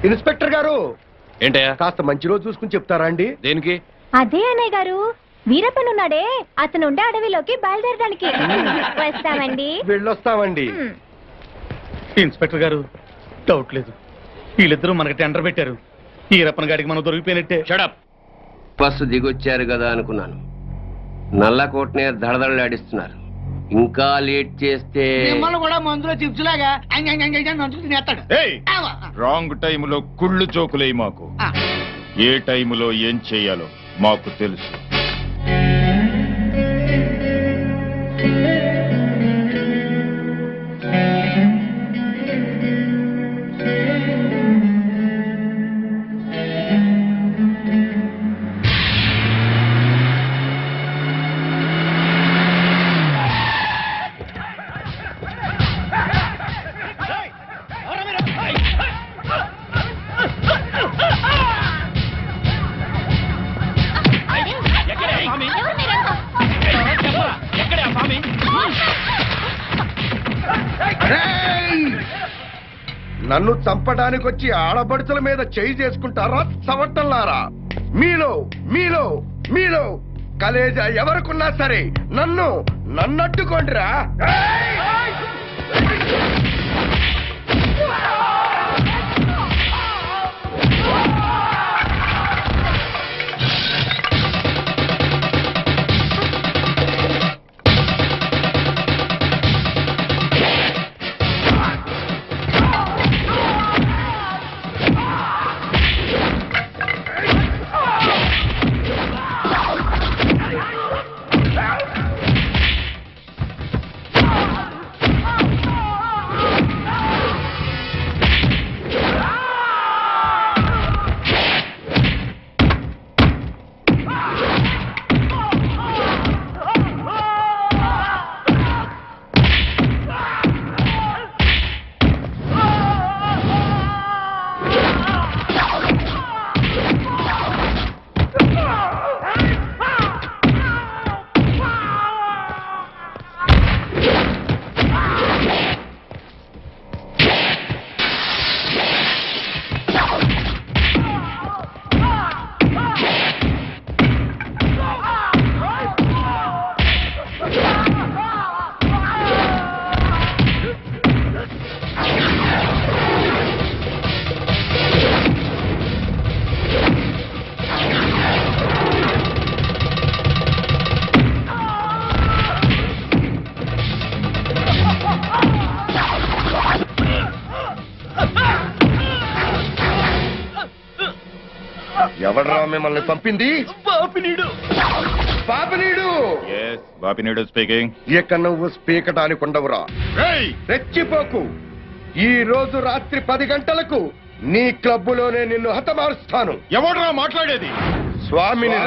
Inspector గారు ఏంటయ్యా? కాస్త మంచి రోజు చూసుకుని చెప్తారా అండి? దేనికి? అదే అన్నయ్య గారు, వీరప్పనున్నాడే అతను ఉండే అడవిలోకి బయలుదేరడానికి వస్తామండి. వెళ్ళొస్తామండి. ఇన్స్పెక్టర్ గారు, డౌట్ లేదు, వీళ్ళిద్దరూ మనకి టెండర్ పెట్టారు. ఈరప్పన గాడికి మనం దొరికిపోయినట్టే. షడప్. బస్సు దిగొచ్చారు కదా అనుకున్నాను. నల్లకోటనే దడదడలాడిస్తున్నారు. ఇంకా లేట్ చేస్తే మిమ్మల్ని కూడా మందులో చిప్స్ లాగా తినేస్తాడు. రాంగ్ టైములో కుళ్ళు జోకులే మాకు. ఏ టైములో ఏం చెయ్యాలో మాకు తెలుసు. నన్ను చంపడానికి వచ్చి ఆడబడుచుల మీద చేయి చేసుకుంటారా చవట్టంలారా? మీలో మీలో మీలో కలేజా ఎవరికున్నా సరే నన్నట్టుకోండిరా. ఎవడ్రా మిమ్మల్ని పంపింది? బాపినీడు. బాపినీడు స్పీకింగ్. ఇక నువ్వు స్పీకటానికి ఉండవురా. రెచ్చిపోకు. ఈ రోజు రాత్రి 10 గంటలకు నీ క్లబ్బులోనే నిన్ను హతమారుస్తాను. ఎవడ్రా మాట్లాడేది? స్వామిని.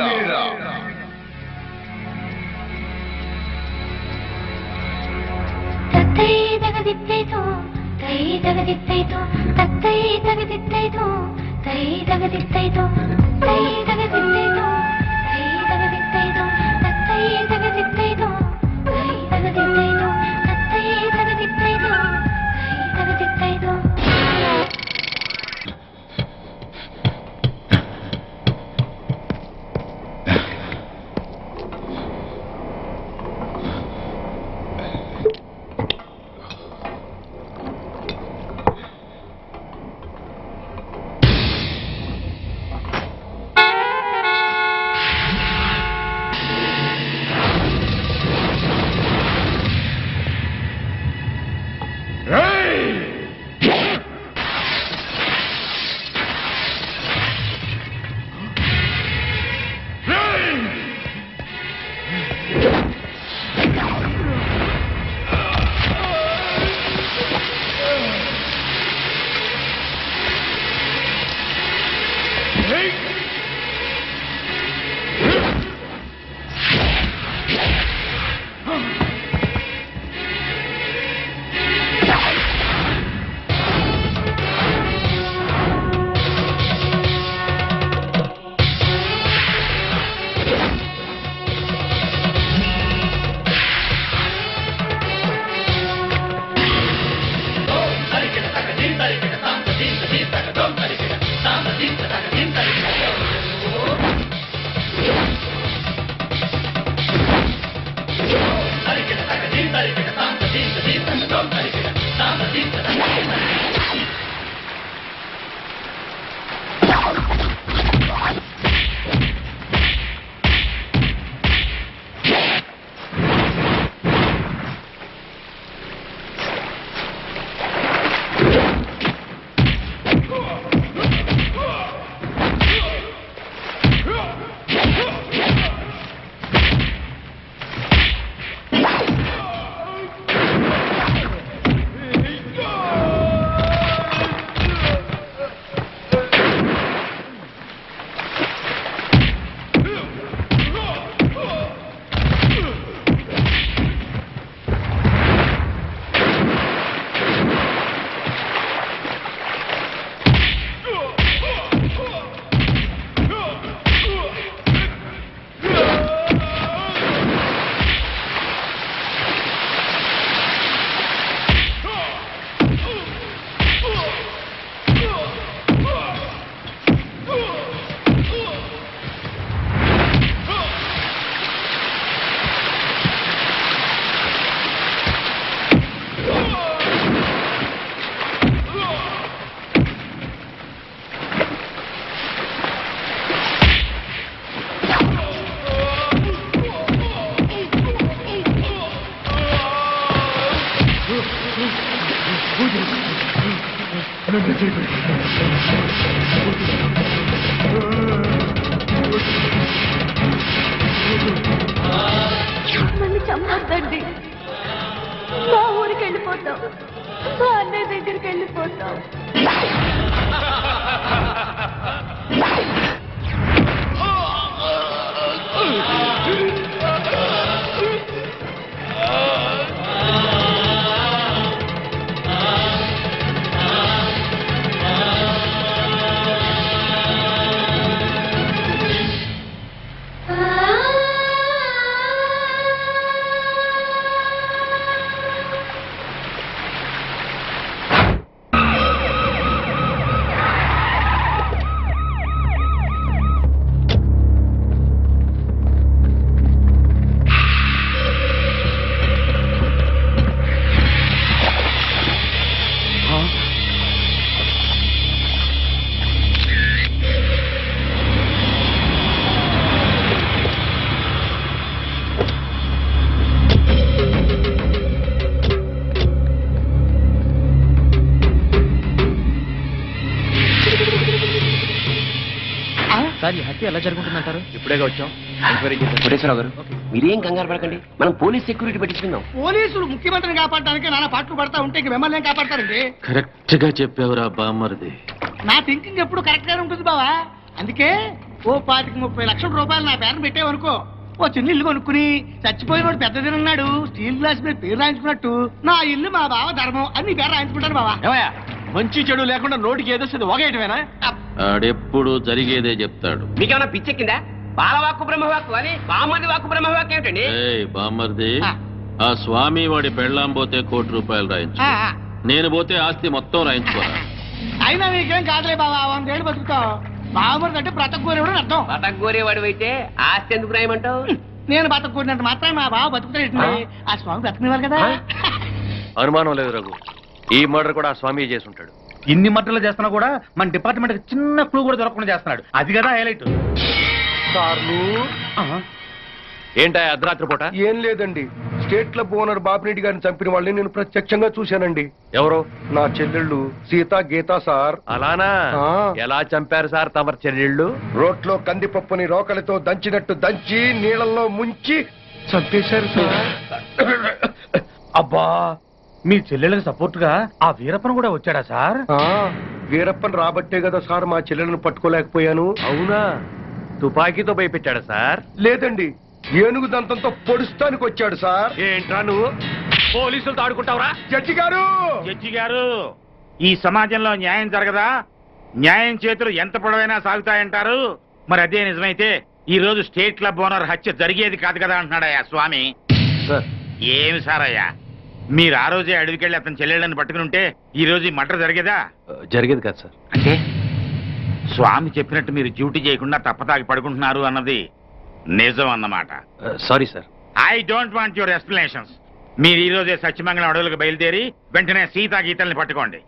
నన్ను చంపొద్దండి. మా ఊరికి వెళ్ళిపోతాం, మా అన్నయ్య దగ్గరికి వెళ్ళిపోతాం. సార్ ఈ హత్య ఎలా జరుగుతుందంటారు? ఇప్పుడేగా వచ్చాం. కోటేశ్వరరావు గారు మీరేం కంగారు పడకండి, మనం పోలీస్ సెక్యూరిటీ పెట్టించుకుందాం. పోలీసులు ముఖ్యమంత్రిని కాపాడడానికి నాన్న పాటలు పడతా ఉంటే ఇంక మిమ్మల్ని ఏం కాపాడతారండి? కరెక్ట్ గా చెప్పావురా బామ్మర్ది. నా థింకింగ్ ఎప్పుడు కరెక్ట్ గానే ఉంటుంది బావా. అందుకే ఓ 25-30 లక్షల రూపాయలు నా పేరును పెట్టేవనుకో, ఓ చిన్న ఇల్లు కొనుక్కుని చచ్చిపోయినోడు పెద్దదినన్నాడు స్టీల్ గ్లాస్ మీద పేరు రాయించుకున్నట్టు నా ఇల్లు మా బావ ధర్మం అని నీ పేరు రాయించుకుంటాను బావా. మంచి చెడు లేకుండా నోటికి ఏదో ఒకేయటమేనా? ఆడెప్పుడు జరిగేదే చెప్తాడు. మీకేమన్నా పిచ్చెక్కిందా? బాలవాక్కు బ్రహ్మవాక్కు అని బామ్మది వాక్కు బ్రహ్మవాక్కు ఏమిటండి? ఏయ్ బామ్మర్ది, ఆ స్వామి వాడి పెళ్ళాం పోతే ₹1,00,00,000 రాయించు, నేను పోతే ఆస్తి మొత్తం రాయించుకోరా. అయినా నీకేం కాదులే బావా, 100 ఏళ్ళు బతుకుతావు. బావమరిది అంటే బ్రతకూరేవాడు అని అర్థం. బతకగోరేవాడు అయితే ఆస్తి ఎందుకు రాయమంటావు? నేను బతకూరినంత మాత్రం మా బావ బతుకుతాడు. ఆ స్వామి బతకనివారు కదా. అనుమానం లేదు రఘు, ఈ మర్డర్ కూడా ఆ స్వామి చేసి ఉంటాడు. ఇన్ని మట్టలు చేస్తున్నా కూడా మన డిపార్ట్మెంట్ చిన్న క్లూ కూడా దొరకకుండా చేస్తున్నాడు. అది కదా హైలైట్. సార్లు ఏంటా అర్ధరాత్రి పూట? ఏం లేదండి, స్టేట్ క్లబ్ ఓనర్ బాపిరెడ్డి గారిని చంపిన వాళ్ళని నేను ప్రత్యక్షంగా చూశానండి. ఎవరు? నా చెల్లెళ్ళు సీత గీత సార్. అలానా? ఎలా చంపారు సార్ తమరి చెల్లెళ్ళు? రోట్లో కందిపప్పుని రోకలితో దంచినట్టు దంచి నీళ్ళల్లో ముంచి చంపేశారు సార్. అబ్బా, మీ చెల్లెళ్ళకి సపోర్ట్ గా ఆ వీరప్పన్ కూడా వచ్చాడా సార్? వీరప్పన్ రాబట్టే కదా సార్ మా చెల్లెలను పట్టుకోలేకపోయాను. అవునా? తుపాకీతో భయపెట్టాడా సార్? లేదండి, ఏనుగు దంతంతో పొడుస్తానికి వచ్చాడు సార్. ఏంట్రా నువ్వు పోలీసులతో ఆడుకుంటావురా? జడ్జి గారు, జడ్జి గారు, ఈ సమాజంలో న్యాయం జరగదా? న్యాయం చేతులు ఎంత పొడవైనా సాగుతాయంటారు. మరి అదే నిజమైతే ఈ రోజు స్టేట్ క్లబ్ ఓనర్ హత్య జరిగేది కాదు కదా అంటున్నాడయ్యా స్వామి. ఏమి సారయ్యా, మీరు ఆ రోజే అడవికెళ్ళి అతని చెల్లెళ్ళని పట్టుకుని ఉంటే ఈ రోజు ఈ మర్డర్ జరిగేదా? జరిగేది కాదు సార్. అంటే స్వామి చెప్పినట్టు మీరు డ్యూటీ చేయకుండా తప్పతాగి పడుకుంటున్నారు అన్నది నిజం అన్నమాట. Sorry sir. I don't want your explanations. మీరు ఈ రోజే సత్యమంగళం అడవులకు బయలుదేరి వెంటనే సీతా గీతల్ని పట్టుకోండి,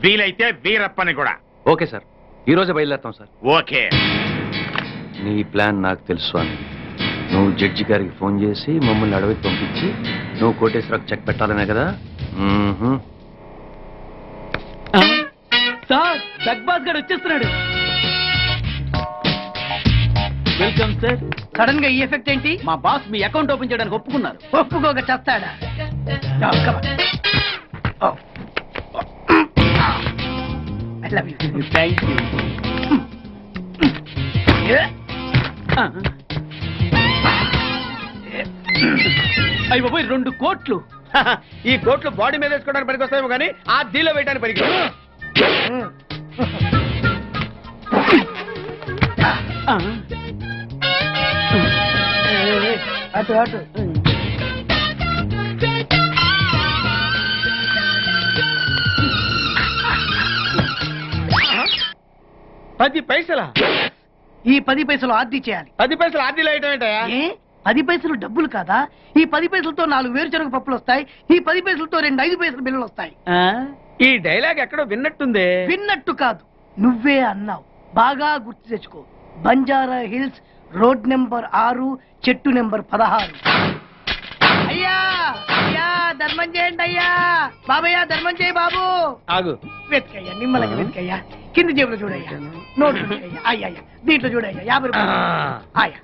వీలైతే వీరప్పని కూడా. ఓకే సార్, ఈ రోజే బయలుదేరుతాం సార్. ఓకే. నీ ప్లాన్ నాకు తెలుసు స్వామి. నువ్వు జడ్జి గారికి ఫోన్ చేసి మమ్మల్ని అడవికి పంపించి నువ్వు కోటేశ్వరకు చెక్ పెట్టాలనే కదా? సార్ జగ్బాస్ గారు వచ్చేస్తున్నాడు. Welcome sir. సడన్ గా ఈ ఎఫెక్ట్ ఏంటి? మా బాస్ మీ అకౌంట్ ఓపెన్ చేయడానికి ఒప్పుకున్నారు. ఒప్పుకోక చేస్తాడా? Thank you. అయ్యి బాబోయ్, 2 కోట్లు. ఈ కోట్లు బాడీ మీద వేసుకోవడానికి పనికి వస్తాయేమో కానీ ఆ దీలో వేయడానికి పనికి. అటు అటు. $10 ఈ 10 పైసలు ఆర్డీ చేయాలి. 10 పైసలు ఆర్డీలో వేయటం ఏంటయా? ఏ 10 పైసలు డబ్బులు కాదా? ఈ 10 పైసలతో 4 వేరుశనగ పప్పులు వస్తాయి. ఈ 10 పైసలతో 2 5 పైసలు బిల్లులు వస్తాయి. ఈ డైలాగ్ ఎక్కడో విన్నట్టుంది. విన్నట్టు కాదు, నువ్వే అన్నావు. బాగా గుర్తు తెచ్చుకో. బంజారా హిల్స్, రోడ్ నెంబర్ 6, చెట్టు నెంబర్ 16. అయ్యా అయ్యా, ధర్మం చేయండి అయ్యా బాబయ్య ధర్మం చేయి బాబు. ఆగు. వెతికయ్యా నిమ్మలకి వెతికయ్యా. కింది జేబులో చూడయ్యా. నోట్లు చూడయ్యా. అయ్యా దీంట్లో చూడయ్యా 50 రూపాయలు. అయ్యా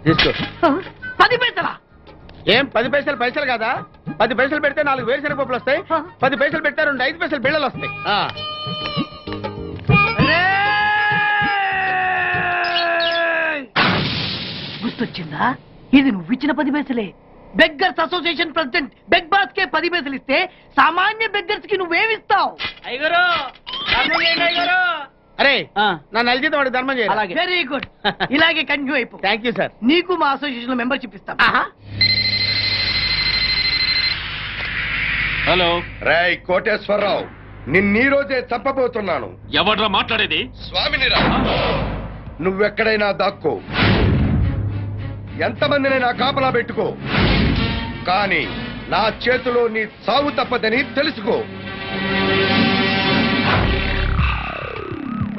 తీసుకో. 10 పైసలా? ఏం 10 పైసలు పైసలు కదా? 10 పైసలు పెడితే 4 వేరుశనగ పప్పులు వస్తాయి. 10 పైసలు పెడితే 2 5 పైసలు బిళ్ళలు వస్తాయి. గుర్తొచ్చిందా? ఇది నువ్వు ఇచ్చిన 10 పైసలే. Beggars association president beg boss కే 10 పైసలు ఇస్తే సామాన్య బెగ్గర్స్ కి నువ్వేమిస్తావు? అరే నా నలిజిత వాడికి ధర్మం చేయాలి. Very good. ఇలాగే కంటిన్యూ అయిపో. Thank you sir. నీకు మా అసోసియేషన్ లో మెంబర్షిప్ ఇస్తాం. హలో రేయ్ కోటేశ్వరరావు, నిన్నీ రోజే చంపబోతున్నాను. ఎవడ్రా మాట్లాడేది? స్వామినిరా, నువ్వెక్కడైనా దాక్కో, ఎంతమందినైనా కాపలా పెట్టుకో, కానీ నా చేతిలో నీ సావు తప్పదని తెలుసుకో.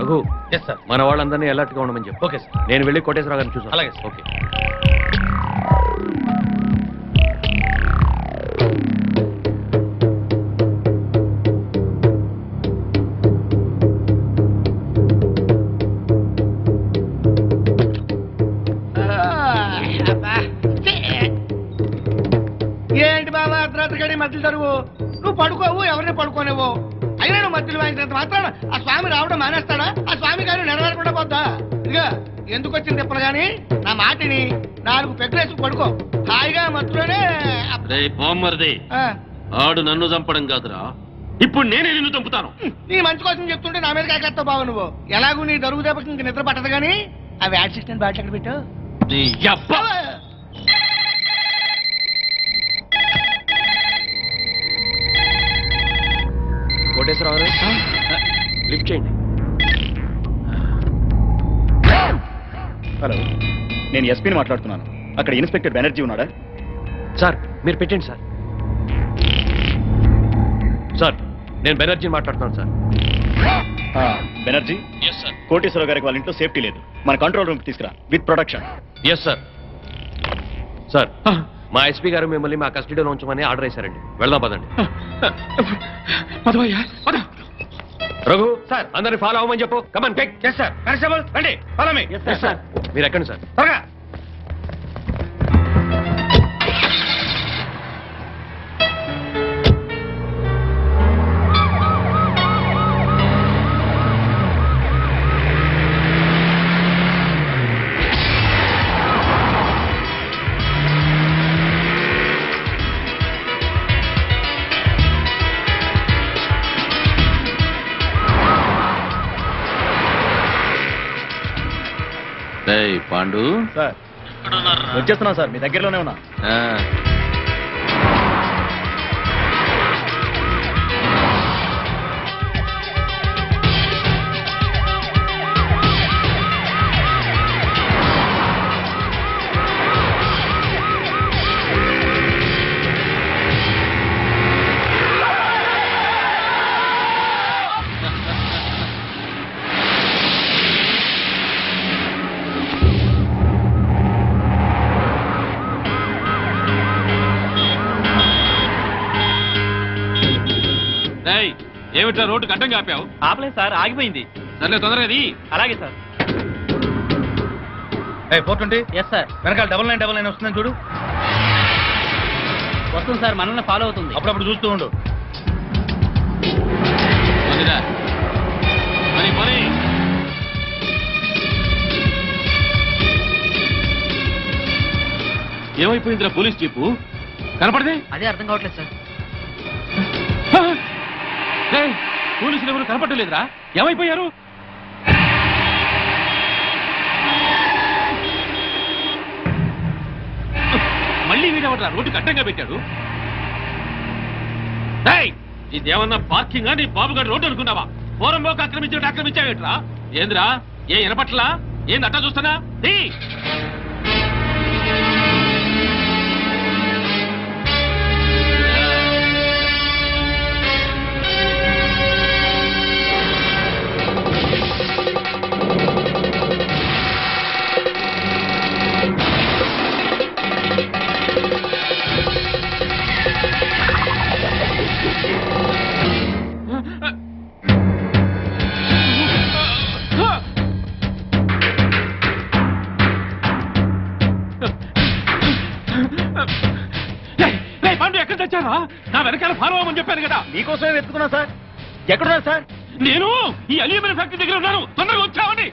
Raghu, yes sir. మన వాళ్ళందరినీ అలర్ట్ గా ఉండమని చెప్పు. Okay sir. నేను వెళ్ళి కోటేశ్వరరావు గారిని చూసాను. అలాగే సార్. ఓకే. ఏంటి బాబా అర్ధరాత్రి గడి మధ్యలో తరువు? నువ్వు పడుకోవు, ఎవరిని పడుకోనివ్వు. అయినా నువ్వు మధ్యలో వాయించినంత మాత్రాన ఆ స్వామి రావడం మానేస్తాడా? ఆ స్వామి గారు నెరవేరకుండా పోద్దా? ఇదిగా ఎందుకు వచ్చింది తిప్పలు గాని నా మాటిని 4 పెగ్గులేసి పడుకో హాయిగా. మధ్యలోనే రే బామ్మర్ది, ఆడు నన్ను చంపడం కాదురా, ఇప్పుడు నేనే నిన్ను చంపుతాను. నీ మంచి కోసం చెప్తుంటే నా మీద కాకేస్తావు బాబు నువ్వు. ఎలాగూ నీ దరుగు దెబ్బకి ఇంక నిద్ర పట్టదు గానీ ఆ వ్యాట్ సిస్టెంట్ బ్యాట్ ఎక్కడ పెట్టావు? నీ యబ్బ. కోటేశ్వరరావు గారు లిఫ్ట్ చేయండి. హలో, నేను ఎస్పీని మాట్లాడుతున్నాను. అక్కడ ఇన్స్పెక్టర్ బెనర్జీ ఉన్నాడా? సార్ మీరు పెట్టండి సార్. సార్ నేను బెనర్జీని మాట్లాడుతున్నాను sir. Banerjee, yes sir. Koteswararao గారికి వాళ్ళ ఇంట్లో సేఫ్టీ లేదు. మన కంట్రోల్ రూమ్ తీసుకురా with protection. Yes sir. Sir మా ఎస్పీ గారు మిమ్మల్ని మా కస్టడీలో ఉంచమని ఆర్డర్ వేశారండి. వెళ్దాం పదండి. రఘు సార్, అందరిని ఫాలో అవ్వమని చెప్పు. Come on take. Yes sir. Constable రండి, ఫాలో మీ. Yes sir. మీరు ఎక్కండి సార్. త్వరగా. రేయ్ పాండు, సార్ వచ్చేస్తున్నా సార్, మీ దగ్గరలోనే ఉన్నా. ఏమిట్రా రోడ్డు అడ్డంగా ఆపావు? ఆపలేదు సార్, ఆగిపోయింది. సర్లే తొందరది. అలాగే సార్. 420. Yes sir. వెనకాల 9999 వస్తుందని చూడు. వస్తుంది సార్, మనల్ని ఫాలో అవుతుంది. అప్పుడప్పుడు చూస్తూ ఉండు. పని ఏమైపోయిందిరా పోలీస్ జీపు? కనపడదే? అదే అర్థం కావట్లేదు సార్. పోలీసులు ఎవరు కనపడలేదురా, ఏమైపోయారు? మళ్ళీ వీడెవడరా రోడ్డుకి అడ్డంగా పెట్టాడు? ఇదేమన్నా పార్కింగా? నీ బాబుగారు రోడ్డు అనుకున్నావా? పోరంబోకు ఆక్రమించావేట్రా? ఏంద్రా, ఏ వినపట్లా? ఏంది అట్టా చూస్తానా? ఎక్కడా నా వెనకాల ఫాలో అవ్వమని చెప్పాను కదా. మీకోసమే వెతుకున్నా సార్. ఎక్కడున్నారు సార్? నేను ఈ అల్యూమినియం ఫ్యాక్టరీ దగ్గర ఉన్నాను, తొందరగా వచ్చావండి.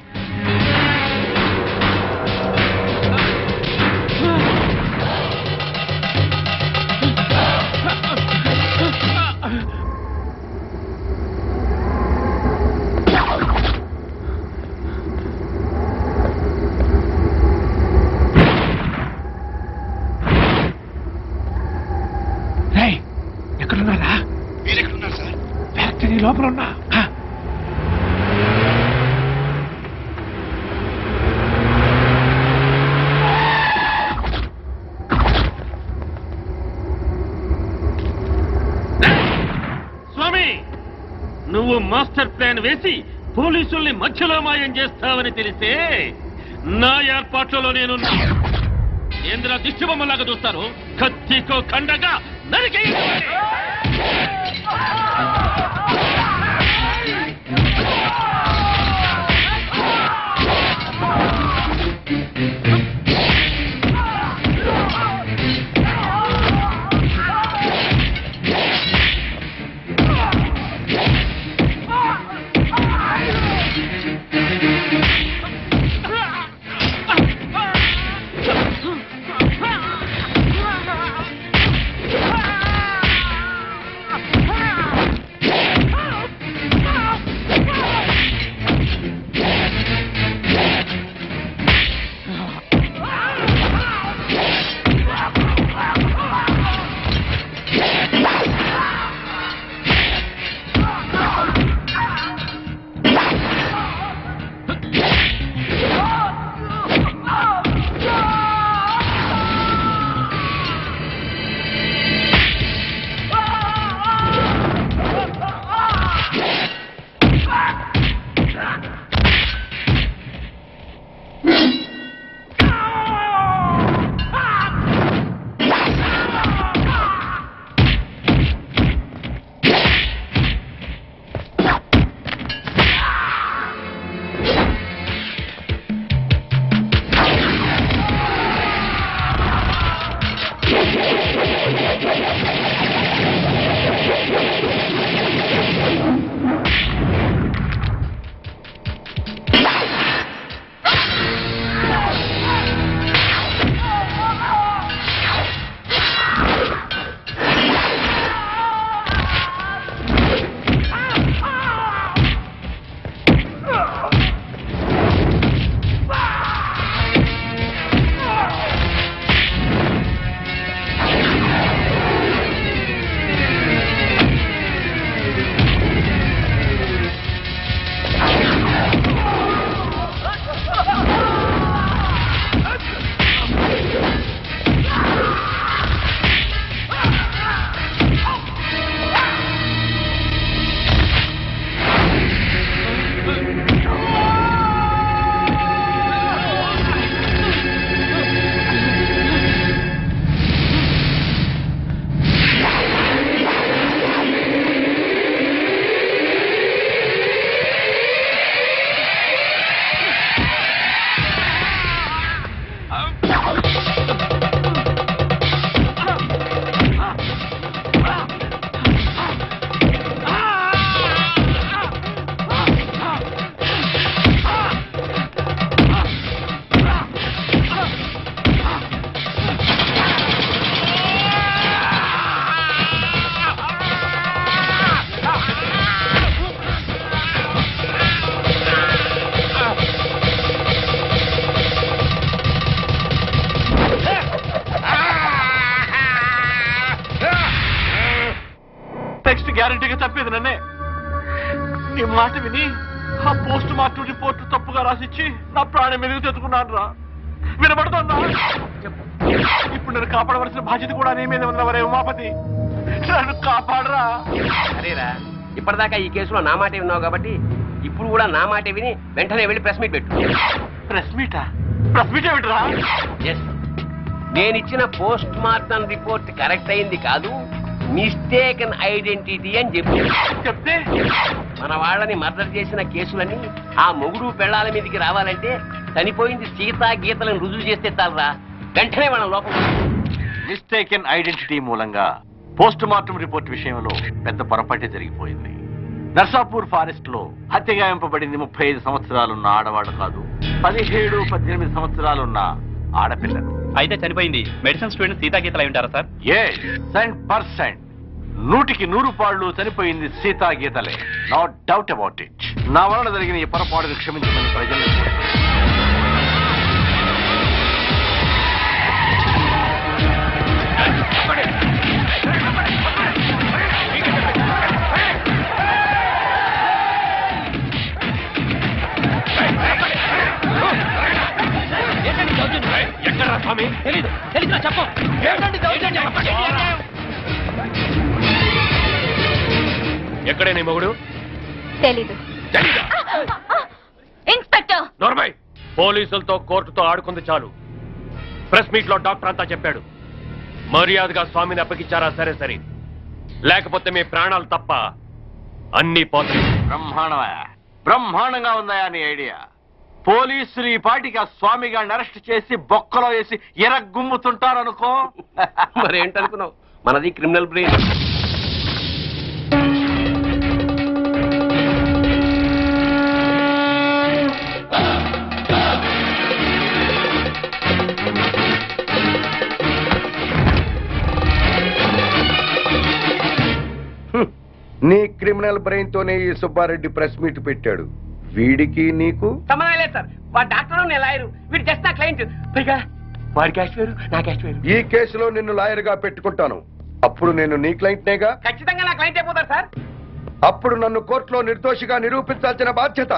ఎక్కడున్నారా? మీరెక్కడున్నారు సార్? ఫ్యాక్టరీ లోపల ఉన్నా. స్వామి, నువ్వు మాస్టర్ ప్లాన్ వేసి పోలీసుల్ని మధ్యలో మాయం చేస్తావని తెలిసే నా ఏర్పాట్లలో నేను ఏంద్ర దిష్టిబొమ్మలాగా చూస్తారు. కత్తికో ఖండగా నరికేయండి. గ్యారంటీగా తప్పేది నన్నే. నీ మాట విని ఆ పోస్ట్ మార్టం రిపోర్ట్ తప్పుగా రాసిచ్చి నా ప్రాణం ఎదుగు తెచ్చుకున్నాను రా. వినబడుతుందా? ఇప్పుడు నేను కాపాడవలసిన బాధ్యత కూడా నీ మీద ఉన్నవరే ఉమాపతి. నన్ను కాపాడరా. సరేరా, ఇప్పటిదాకా ఈ కేసులో నా మాటే ఉన్నావు కాబట్టి ఇప్పుడు కూడా నా మాటే విని వెంటనే వెళ్ళి ప్రెస్ మీట్ పెట్టు. ప్రెస్ మీటా? ప్రెస్ మీట్ ఏమిటరా? ఎస్, నేనిచ్చిన పోస్ట్ మార్టం రిపోర్ట్ కరెక్ట్ అయింది కాదు, మిస్టేకన్ ఐడెంటిటీ అని చెప్తే మన వాళ్ళని మర్డర్ చేసిన కేసులని ఆ మొగుడు పెళ్ళాల మీదకి రావాలంటే చనిపోయింది సీతా గీతలను రుజువు చేస్తే చాలరా. వెంటనే వాళ్ళ లోపల మిస్టేకన్ ఐడెంటిటీ మూలంగా పోస్ట్ మార్టం రిపోర్ట్ విషయంలో పెద్ద పొరపాటే జరిగిపోయింది. నర్సాపూర్ ఫారెస్ట్ లో హత్యగాయింపబడింది 35 సంవత్సరాలున్న ఆడవాడు కాదు, 17-18 సంవత్సరాలున్న ఆడపిల్లలు. అయితే చనిపోయింది మెడిసిన్ స్టూడెంట్ సీతాగీతలు అయి ఉంటారా సార్? 100%, 100కి 100 చనిపోయింది సీతాగీతలే. No doubt about it. నా వలన జరిగిన ఈ పొరపాటును క్షమించమని ప్రజలను ఎక్కడే నీ మొగుడు? తెలీదు. ఇన్స్పెక్టర్ నోర్మై, పోలీసులతో కోర్టుతో ఆడుకుంది చాలు. ప్రెస్ మీట్ లో డాక్టర్ అంతా చెప్పాడు. మర్యాదగా స్వామిని అప్పగించారా? సరే సరే, లేకపోతే మీ ప్రాణాలు తప్ప అన్ని పోతాయి. బ్రహ్మాండంగా ఉందా నీ ఐడియా? పోలీసులు ఈ పాటికి ఆ స్వామి గారిని అరెస్ట్ చేసి బొక్కలో వేసి ఎరగుమ్ముతుంటారనుకో. మరేంటనుకున్నావు, మనది క్రిమినల్ బ్రెయిన్. నీ క్రిమినల్ బ్రెయిన్ తోనే ఈ సుబ్బారెడ్డి ప్రెస్ మీట్ పెట్టాడు. వీడికి నీకు సంబంధం లేదు సార్. వాడు డాక్టర్, నేను లాయరు. వీడు జస్ట్ నా క్లయింట్. పైగా వాడి క్యాష్ వేరు, నా క్యాష్ వేరు. ఈ కేసులో నిన్ను లాయర్ గా పెట్టుకుంటాను. అప్పుడు నేను నీ క్లయింట్నేగా. ఖచ్చితంగా నా క్లయింట్ అయిపోతారు సార్. అప్పుడు నన్ను కోర్టులో నిర్దోషిగా నిరూపించాల్సిన బాధ్యత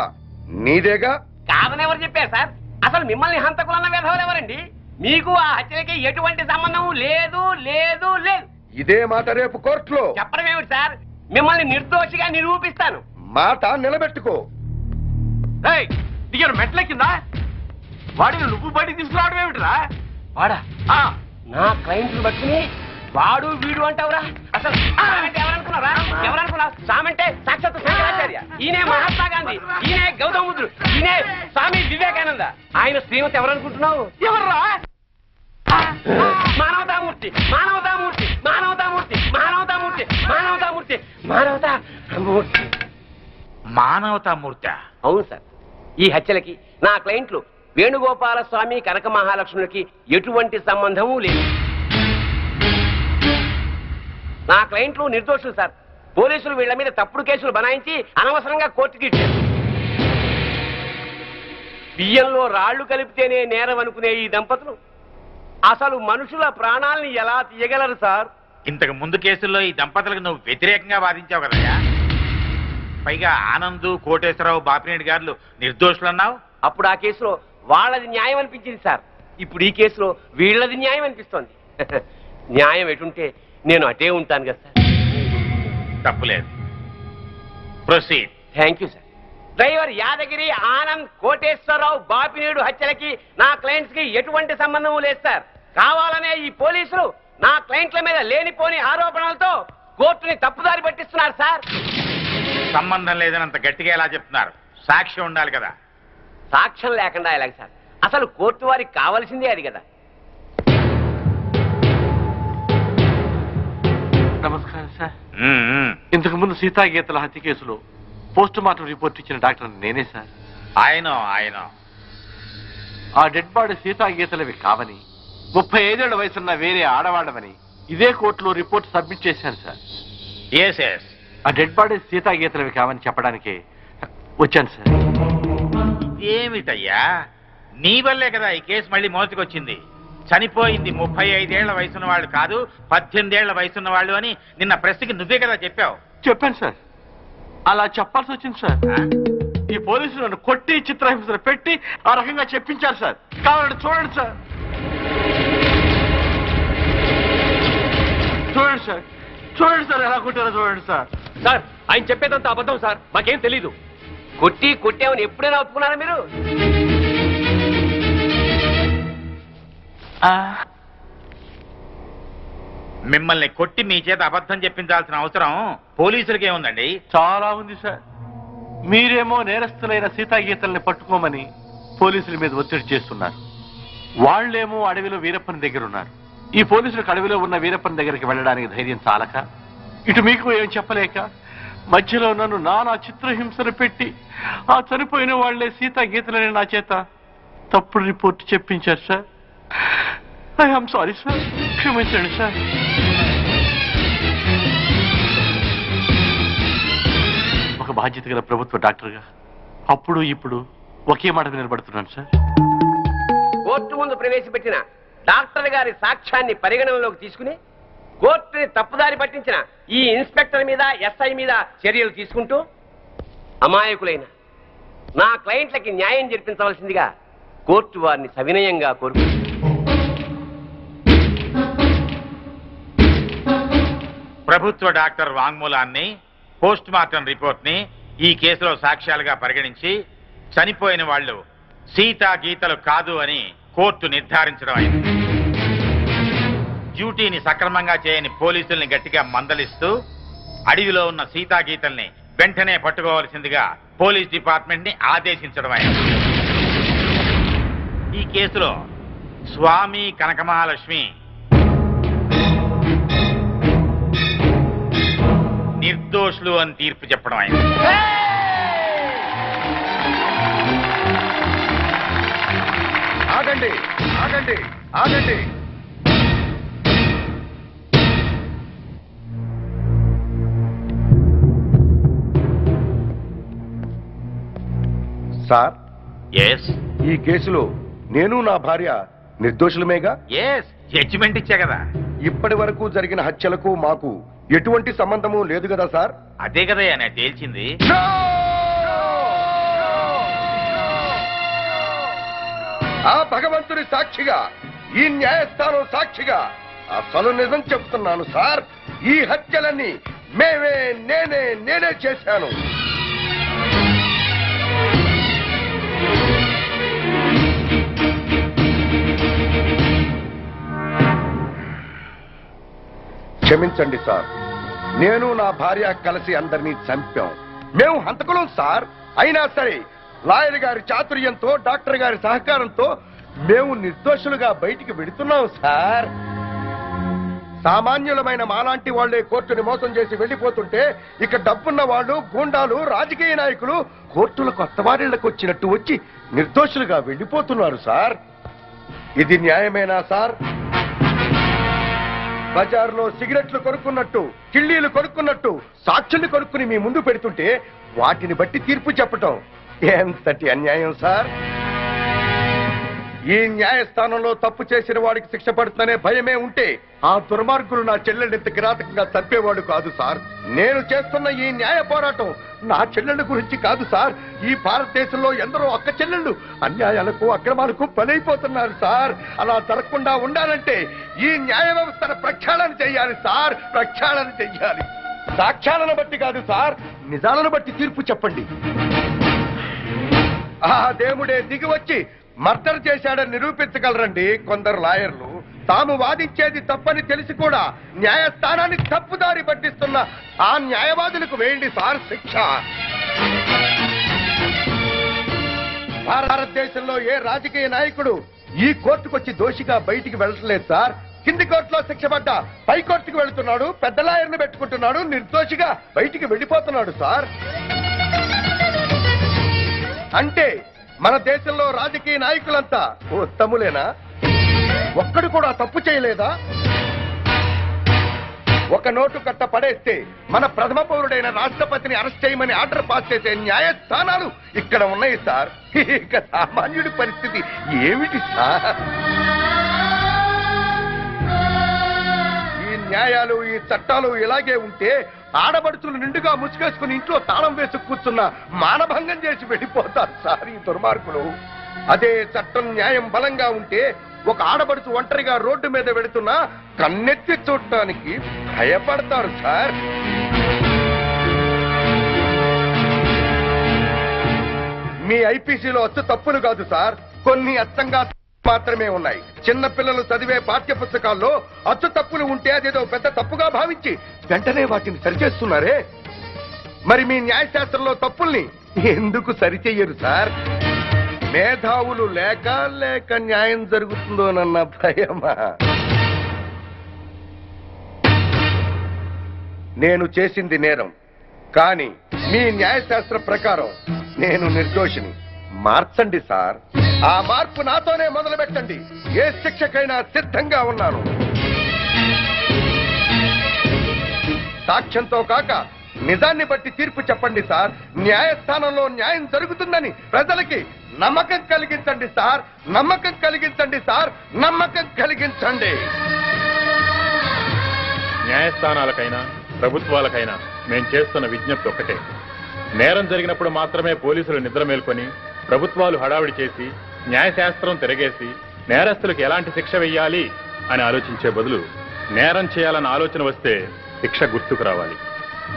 నీదేగా. కాదని ఎవరు చెప్పారు సార్? అసలు మిమ్మల్ని హంతకులన్న విధవలు ఎవరండి? మీకు ఆ హత్యకి ఎటువంటి సంబంధం లేదు లేదు లేదు. ఇదే మాట రేపు కోర్టులో చెప్పడం ఏమిటి సార్? మిమ్మల్ని నిర్దోషిగా నిరూపిస్తాను. మాట నిలబెట్టుకో. దిగారు మెట్లెక్కిందా? వాడిని నువ్వు బయటికి తీసుకురావడం ఏమిటిరా? వాడా? నా క్లయింట్లు పట్టుకుని వాడు వీడు అంటావురా? అసలు ఎవరనుకున్నారా? ఎవరనుకున్నావు? సామంటే సాక్షాత్ శంకరాచార్య, ఈయనే మహాత్మా గాంధీ, ఈయనే గౌతమ బుద్ధుడు, ఈయనే స్వామి వివేకానంద. ఆయన శ్రీమతి ఎవరనుకుంటున్నావు? ఎవర్రా? మానవతామూర్తి, మానవతామూర్తి, మానవతామూర్తి, మానవతామూర్తి, మానవతామూర్తి, మానవతామూర్తి. మానవతామూర్తి? అవును సార్. ఈ హత్యలకి నా క్లయింట్లు వేణుగోపాల స్వామి, కనక మహాలక్ష్ములకి ఎటువంటి సంబంధము లేదు. నా క్లయింట్లు నిర్దోషులు సార్. పోలీసులు వీళ్ల మీద తప్పుడు కేసులు బనాయించి అనవసరంగా కోర్టుకి ఇచ్చారు. బియ్యంలో రాళ్లు కలిపితేనే నేరం అనుకునే ఈ దంపతులు అసలు మనుషుల ప్రాణాలని ఎలా తీయగలరు సార్? ఇంతకు ముందు కేసుల్లో ఈ దంపతులకు నువ్వు వ్యతిరేకంగా వాదించావు కదయ్యా. పైగా ఆనంద్, కోటేశ్వరరావు, బాపినేని గారు నిర్దోషులన్నావు. అప్పుడు ఆ కేసులో వాళ్ళది న్యాయం అనిపించింది సార్. ఇప్పుడు ఈ కేసులో వీళ్ళది న్యాయం అనిపిస్తోంది. న్యాయం ఎటుంటే నేను అటే ఉంటాను కదా సార్. తప్పులేదు. Proceed. Thank you sir. Driver Yadagiri, Anand, Koteswararao, Bapineedu హత్యలకి నా క్లయింట్స్ కి ఎటువంటి సంబంధం లేదు సార్. కావాలనే ఈ పోలీసులు నా క్లయింట్ల మీద లేనిపోని ఆరోపణలతో కోర్టుని తప్పుదారి పట్టిస్తున్నారు సార్. సంబంధం లేదని అంత గట్టిగా ఎలా చెప్తున్నారు? సాక్ష్యం ఉండాలి కదా. సాక్ష్యం లేకుండా ఎలాగ సార్? అసలు కోర్టు వారికి కావాల్సిందే అది కదా. నమస్కారం సార్. ఇంతకు ముందు సీతాగీతల హత్య కేసులో పోస్ట్ మార్టం రిపోర్ట్ ఇచ్చిన డాక్టర్ నేనే సార్. ఆయన ఆ డెడ్ బాడీ సీతాగీతలవి కావని, 35 ఏళ్ల వయసున్న వేరే ఆడవాడమని ఇదే కోర్టులో రిపోర్ట్ సబ్మిట్ చేశాను సార్. ఆ డెడ్ బాడీ సీతాగీతలవి కావని చెప్పడానికే వచ్చాను సార్. ఏమిటయ్యా, నీ వల్లే కదా ఈ కేసు మళ్ళీ మోసుకొచ్చింది. చనిపోయింది 35 ఏళ్ల వయసున్న వాళ్ళు కాదు, 18 ఏళ్ల వయసున్న వాళ్ళు అని నిన్న ప్రెస్కి నువ్వే కదా చెప్పావు. చెప్పాను సార్. అలా చెప్పాల్సి వచ్చింది సార్. ఈ పోలీసులు నన్ను కొట్టి చిత్రహింసలు పెట్టి ఆ రకంగా చెప్పించారు సార్. కావాలంటే చూడండి సార్. చూడండి సార్, చూడండి సార్, ఎలా కొట్టారో చూడండి సార్. సార్, ఆయన చెప్పేదంతా అబద్ధం సార్. మాకేం తెలీదు. కొట్టామని ఎప్పుడైనా ఒప్పుకున్నారా మీరు? మిమ్మల్ని కొట్టి మీ చేత అబద్ధం చెప్పించాల్సిన అవసరం పోలీసులకే ఉందండి. చాలా ఉంది సార్. మీరేమో నేరస్తులైన సీతాగీతల్ని పట్టుకోమని పోలీసుల మీద ఒత్తిడి చేస్తున్నారు. వాళ్లేమో అడవిలో వీరప్పని దగ్గర ఉన్నారు. ఈ పోలీసులకు అడవిలో ఉన్న వీరప్పన్ దగ్గరికి వెళ్ళడానికి ధైర్యం చాలక, ఇటు మీకు ఏం చెప్పలేక మధ్యలో నన్ను నానా చిత్రహింసలు పెట్టి ఆ చనిపోయిన వాళ్లే సీతా గీతలని నా చేత తప్పుడు రిపోర్ట్ చెప్పించారు సార్. ఐఎమ్ సారీ సార్, క్షమించండి సార్. ఒక బాధ్యత గల ప్రభుత్వ డాక్టర్గా అప్పుడు ఇప్పుడు ఒకే మాట నిలబడుతున్నాను సార్. కోర్టు ముందు ప్రవేశపెట్టిన డాక్టర్ గారి సాక్ష్యాన్ని పరిగణనలోకి తీసుకుని కోర్టుని తప్పుదారి పట్టించిన ఈ ఇన్స్పెక్టర్ మీద ఎస్ఐ మీద చర్యలు తీసుకుంటూ అమాయకులైన నా క్లయింట్లకి న్యాయం జరిపించవలసిందిగా కోర్టు వారిని సవినయంగా కోరుకుంటుంది. ప్రభుత్వ డాక్టర్ వాంగ్మూలాన్ని, పోస్ట్ మార్టం రిపోర్ట్ ని ఈ కేసులో సాక్ష్యాలుగా పరిగణించి చనిపోయిన వాళ్ళు సీతా గీతలు కాదు అని కోర్టు నిర్ధారించడం అయింది. డ్యూటీని సక్రమంగా చేయని పోలీసుల్ని గట్టిగా మందలిస్తూ అడవిలో ఉన్న సీతా గీతల్ని వెంటనే పట్టుకోవాల్సిందిగా పోలీస్ డిపార్ట్మెంట్ ని ఆదేశించడం అయింది. ఈ కేసులో స్వామి కనకమహాలక్ష్మి నిర్దోషులు అని తీర్పు చెప్పడం అయింది. ఆగండి ఆగండి ఆగండి. సార్, ఎస్, ఈ కేసులో నేను నా భార్య నిర్దోషులమేగా? ఎస్, జడ్జిమెంట్ ఇచ్చా కదా. ఇప్పటి వరకు జరిగిన హత్యలకు మాకు ఎటువంటి సంబంధము లేదు కదా సార్? అదే కదా నేను తేల్చింది. ఆ భగవంతుని సాక్షిగా, ఈ న్యాయస్థానం సాక్షిగా అసలు నిజం చెప్తున్నాను సార్. ఈ హత్యలన్నీ నేనే చేశాను. క్షమించండి సార్, నేను నా భార్య కలిసి అందరినీ చంపాం. మేము హంతకులం సార్. అయినా సరే లాయర్ గారి చాతుర్యంతో, డాక్టర్ గారి సహకారంతో మేము నిర్దోషులుగా బయటికి వెడుతున్నాం సార్. సామాన్యులమైన మాలాంటి వాళ్లే కోర్టుని మోసం చేసి వెళ్లిపోతుంటే ఇక డబ్బున్న వాళ్ళు, గూండాలు, రాజకీయ నాయకులు కోర్టుల కొత్త వారిళ్లకు వచ్చినట్టు వచ్చి నిర్దోషులుగా వెళ్లిపోతున్నారు సార్. ఇది న్యాయమేనా సార్? బజార్లో సిగరెట్లు కొనుక్కున్నట్టు, కిళ్ళీలు కొనుక్కున్నట్టు సాక్షుల్ని కొనుక్కుని మీ ముందు పెడుతుంటే వాటిని బట్టి తీర్పు చెప్పటం ఎంతటి అన్యాయం సార్. ఈ న్యాయస్థానంలో తప్పు చేసిన వాడికి శిక్ష పడుతుందనే భయమే ఉంటే ఆ దుర్మార్గులు నా చెల్లెళ్ళు ఇంత కిరాతకంగా చంపేవాడు కాదు సార్. నేను చేస్తున్న ఈ న్యాయ పోరాటం నా చెల్లెళ్ళ గురించి కాదు సార్. ఈ భారతదేశంలో ఎందరో అక్క చెల్లెళ్ళు అన్యాయాలకు, అక్రమాలకు బలైపోతున్నారు సార్. అలా జరగకుండా ఉండాలంటే ఈ న్యాయ వ్యవస్థను ప్రక్షాళన చెయ్యాలి సార్, ప్రక్షాళన చెయ్యాలి. సాక్ష్యాలను బట్టి కాదు సార్, నిజాలను బట్టి తీర్పు చెప్పండి. ఆ దేవుడే దిగి వచ్చి మర్డర్ చేశాడని నిరూపించగలరండి కొందరు లాయర్లు. తాము వాదించేది తప్పని తెలిసి కూడా న్యాయస్థానాన్ని తప్పుదారి పట్టిస్తున్న ఆ న్యాయవాదులకు వేయండి సార్ శిక్ష. భారతదేశంలో ఏ రాజకీయ నాయకుడు ఈ కోర్టుకొచ్చి దోషిగా బయటికి వెళ్ళట్లేదు సార్. కింది కోర్టులో శిక్ష పడ్డా పై కోర్టుకు వెళుతున్నాడు, పెద్ద లాయర్ను పెట్టుకుంటున్నాడు, నిర్దోషిగా బయటికి వెళ్ళిపోతున్నాడు సార్. అంటే మన దేశంలో రాజకీయ నాయకులంతా ఉత్తములేనా? ఒక్కడు కూడా తప్పు చేయలేదా? ఒక నోటు కట్ట పడేస్తే మన ప్రథమ పౌరుడైన రాష్ట్రపతిని అరెస్ట్ చేయమని ఆర్డర్ పాస్ చేసే న్యాయస్థానాలు ఇక్కడ ఉన్నాయి సార్. ఇక సామాన్యుడి పరిస్థితి ఏమిటి సార్? ఈ న్యాయాలు, ఈ చట్టాలు ఇలాగే ఉంటే ఆడబడుచులు నిండుగా ముసుగేసుకుని ఇంట్లో తాళం వేసి కూర్చున్న మానభంగం చేసి వెళ్ళిపోతారు సార్ ఈ దుర్మార్గులు. అదే చట్టం, న్యాయం బలంగా ఉంటే ఒక ఆడబడుచు ఒంటరిగా రోడ్డు మీద వెళుతున్నా కన్నెత్తి చూడటానికి భయపడతారు సార్. మీ ఐపీసీలో అచ్చు తప్పులు కాదు సార్, కొన్ని అచ్చంగా మాత్రమే ఉన్నాయి. చిన్న పిల్లలు చదివే పాఠ్య పుస్తకాల్లో అచ్చు తప్పులు ఉంటే అదేదో పెద్ద తప్పుగా భావించి వెంటనే వాటిని సరిచేస్తున్నారే. మరి మీ న్యాయశాస్త్రంలో తప్పుల్ని ఎందుకు సరిచెయ్యరు సార్? మేధావులు లేక న్యాయం జరుగుతుందోనన్న భయమా? నేను చేసింది నేరం, కానీ మీ న్యాయశాస్త్ర ప్రకారం నేను నిర్దోషిని. మార్చండి సార్. ఆ మార్పు నాతోనే మొదలు పెట్టండి. ఏ శిక్షకైనా సిద్ధంగా ఉన్నాను. సాక్ష్యంతో కాక నిజాన్ని బట్టి తీర్పు చెప్పండి సార్. న్యాయస్థానంలో న్యాయం జరుగుతుందని ప్రజలకి నమ్మకం కలిగించండి సార్. నమ్మకం కలిగించండి సార్. నమ్మకం కలిగించండి. న్యాయస్థానాలకైనా ప్రభుత్వాలకైనా మేము చేస్తున్న విజ్ఞప్తి ఒక్కటే. నేరం జరిగినప్పుడు మాత్రమే పోలీసులు నిద్ర మేల్కొని, ప్రభుత్వాలు హడావిడి చేసి, న్యాయశాస్త్రం తిరగేసి నేరస్తులకు ఎలాంటి శిక్ష వెయ్యాలి అని ఆలోచించే బదులు నేరం చేయాలన్న ఆలోచన వస్తే శిక్ష గుర్తుకు రావాలి.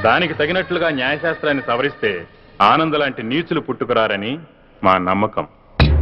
దానికి తగినట్లుగా న్యాయశాస్త్రాన్ని సవరిస్తే ఆనంద్ లాంటి నీచులు పుట్టుకురారని మా నమ్మకం.